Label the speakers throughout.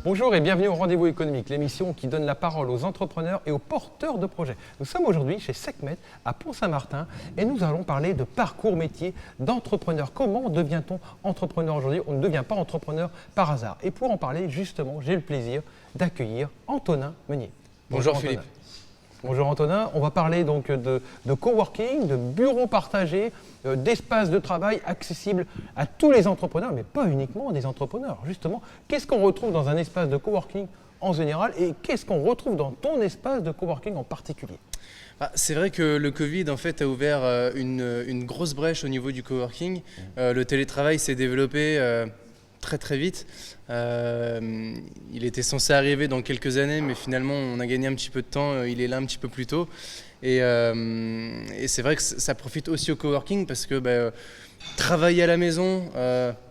Speaker 1: Bonjour et bienvenue au Rendez-vous économique, l'émission qui donne la parole aux entrepreneurs et aux porteurs de projets. Nous sommes aujourd'hui chez Sekhmet à Pont-Saint-Martin et nous allons parler de parcours métier d'entrepreneur. Comment devient-on entrepreneur aujourd'hui? On ne devient pas entrepreneur par hasard. Et pour en parler, justement, j'ai le plaisir d'accueillir Antonin Meunier.
Speaker 2: Bonjour
Speaker 1: Antonin.
Speaker 2: Philippe.
Speaker 1: Bonjour Antonin, on va parler donc de coworking, de bureaux partagés, d'espaces de travail accessibles à tous les entrepreneurs, mais pas uniquement des entrepreneurs. Justement, qu'est-ce qu'on retrouve dans un espace de coworking en général et qu'est-ce qu'on retrouve dans ton espace de coworking en particulier?
Speaker 2: C'est vrai que le Covid en fait a ouvert une grosse brèche au niveau du coworking. Le télétravail s'est développé très vite. Il était censé arriver dans quelques années, mais finalement on a gagné un petit peu de temps, il est là un petit peu plus tôt. Et c'est vrai que ça profite aussi au coworking parce que travailler à la maison,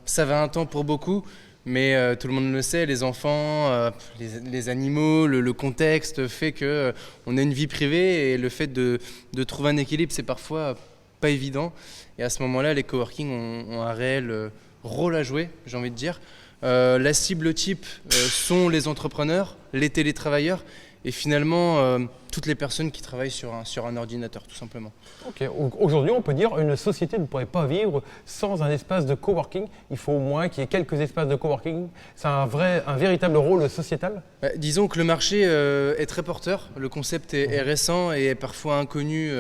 Speaker 2: ça va un temps pour beaucoup. Mais tout le monde le sait, les enfants, les animaux, le contexte fait qu'on a une vie privée et le fait de trouver un équilibre, c'est parfois pas évident. Et à ce moment-là, les coworking ont un réel rôle à jouer, j'ai envie de dire. La cible type sont les entrepreneurs, les télétravailleurs et finalement toutes les personnes qui travaillent sur un ordinateur, tout simplement.
Speaker 1: Ok, aujourd'hui on peut dire une société ne pourrait pas vivre sans un espace de coworking. Il faut au moins qu'il y ait quelques espaces de coworking. C'est un véritable rôle sociétal.
Speaker 2: Disons que le marché est très porteur. Le concept est récent et est parfois inconnu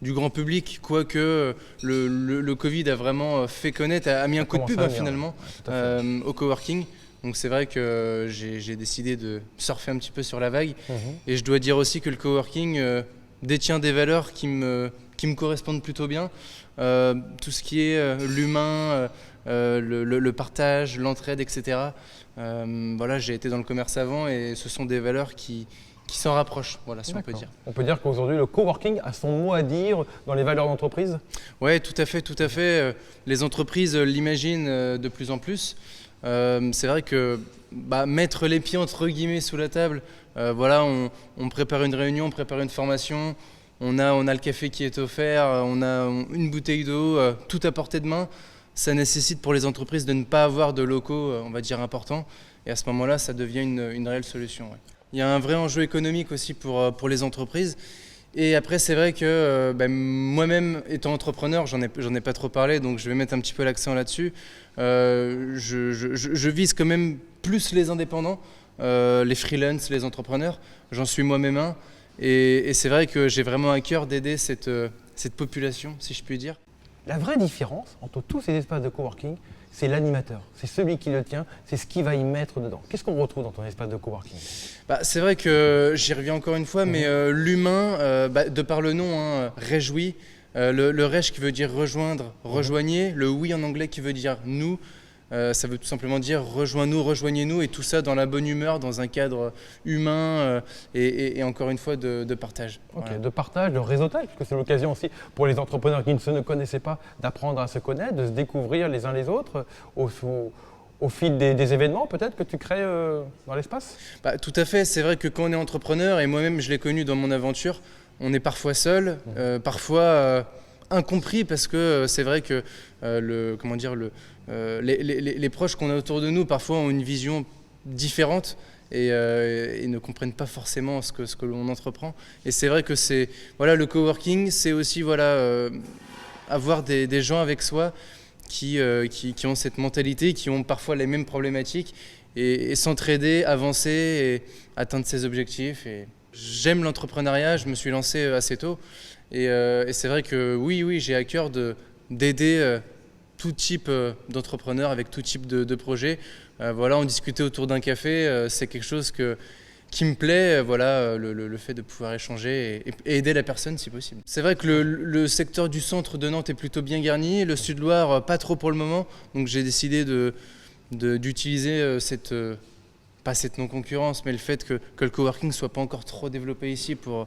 Speaker 2: du grand public, quoique le Covid a vraiment fait connaître, a mis un coup de pub finalement au coworking. Donc c'est vrai que j'ai décidé de surfer un petit peu sur la vague. Et je dois dire aussi que le coworking détient des valeurs qui me correspondent plutôt bien. Tout ce qui est l'humain, le partage, l'entraide, etc. Voilà, j'ai été dans le commerce avant et ce sont des valeurs qui s'en rapprochent, voilà, si on peut dire.
Speaker 1: On peut dire qu'aujourd'hui, le coworking a son mot à dire dans les valeurs d'entreprise?
Speaker 2: Oui, tout à fait. Les entreprises l'imaginent de plus en plus. C'est vrai que mettre les pieds entre guillemets sous la table, voilà, on prépare une réunion, on prépare une formation, on a le café qui est offert, on a une bouteille d'eau, tout à portée de main. Ça nécessite pour les entreprises de ne pas avoir de locaux, on va dire, importants. Et à ce moment-là, ça devient une réelle solution. Ouais. Il y a un vrai enjeu économique aussi pour les entreprises. Et après, c'est vrai que moi-même, étant entrepreneur, j'en ai pas trop parlé, donc je vais mettre un petit peu l'accent là-dessus. Je vise quand même plus les indépendants, les freelances, les entrepreneurs. J'en suis moi-même un. Et c'est vrai que j'ai vraiment à cœur d'aider cette population, si je puis dire.
Speaker 1: La vraie différence entre tous ces espaces de coworking, c'est l'animateur. C'est celui qui le tient, c'est ce qu'il va y mettre dedans. Qu'est-ce qu'on retrouve dans ton espace de coworking?
Speaker 2: C'est vrai que j'y reviens encore une fois, mais l'humain, de par le nom, réjouit. Le rej qui veut dire rejoindre, rejoignez. Le oui en anglais qui veut dire nous. Ça veut tout simplement dire rejoins-nous, rejoignez-nous, et tout ça dans la bonne humeur, dans un cadre humain et encore une fois de partage.
Speaker 1: Ok,
Speaker 2: Voilà.
Speaker 1: de partage, de réseautage, parce que c'est l'occasion aussi pour les entrepreneurs qui ne se connaissaient pas d'apprendre à se connaître, de se découvrir les uns les autres au fil des événements peut-être que tu crées dans l'espace.
Speaker 2: Tout à fait, c'est vrai que quand on est entrepreneur, et moi-même je l'ai connu dans mon aventure, on est parfois seul, parfois incompris parce que c'est vrai que les proches qu'on a autour de nous parfois ont une vision différente et ne comprennent pas forcément ce que l'on entreprend. Et c'est vrai que le coworking, c'est aussi avoir des gens avec soi qui ont cette mentalité, qui ont parfois les mêmes problématiques et s'entraider, avancer et atteindre ses objectifs. Et j'aime l'entrepreneuriat, je me suis lancé assez tôt. Et c'est vrai que oui, j'ai à cœur d'aider tout type d'entrepreneurs avec tout type de projets. On discutait autour d'un café, c'est quelque chose qui me plaît, le fait de pouvoir échanger et aider la personne si possible. C'est vrai que le secteur du centre de Nantes est plutôt bien garni, le Sud-Loire pas trop pour le moment, donc j'ai décidé d'utiliser pas cette non-concurrence, mais le fait que le coworking ne soit pas encore trop développé ici pour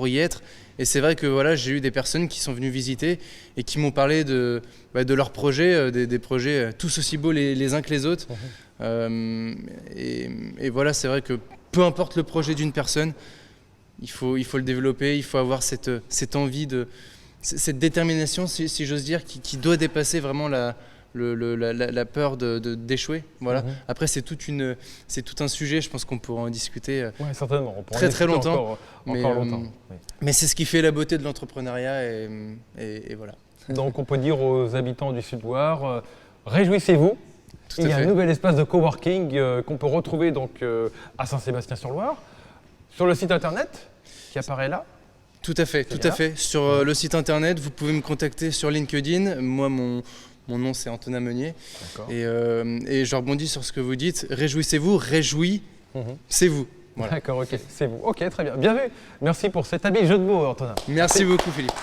Speaker 2: y être. Et c'est vrai que j'ai eu des personnes qui sont venues visiter et qui m'ont parlé de leurs projets, des projets tous aussi beaux les uns que les autres. Et voilà, c'est vrai que peu importe le projet d'une personne, il faut le développer, il faut avoir cette envie, cette détermination, si j'ose dire, qui doit dépasser vraiment la peur d'échouer. Voilà.
Speaker 1: Mhm.
Speaker 2: Après, c'est tout un sujet, je pense qu'on pourra en discuter
Speaker 1: Oui, certainement. On pourra en
Speaker 2: très
Speaker 1: discuter
Speaker 2: longtemps.
Speaker 1: encore longtemps. Oui.
Speaker 2: Mais c'est ce qui fait la beauté de l'entrepreneuriat et voilà.
Speaker 1: Donc on peut dire aux habitants du Sud-Loire, réjouissez-vous.
Speaker 2: Tout
Speaker 1: Il y
Speaker 2: à
Speaker 1: a un
Speaker 2: fait.
Speaker 1: nouvel espace de coworking qu'on peut retrouver donc, à Saint-Sébastien-sur-Loire, sur le site internet qui apparaît là.
Speaker 2: Tout à fait, tout à fait. Sur le site internet, vous pouvez me contacter sur LinkedIn. Moi, mon nom, c'est Antonin Meunier.
Speaker 1: D'accord.
Speaker 2: Et je rebondis sur ce que vous dites. Réjouissez-vous, c'est vous. Voilà.
Speaker 1: D'accord, ok, c'est vous. Ok, très bien. Bien vu. Merci pour cet habile jeu de mots, Antonin.
Speaker 2: Merci beaucoup, Philippe.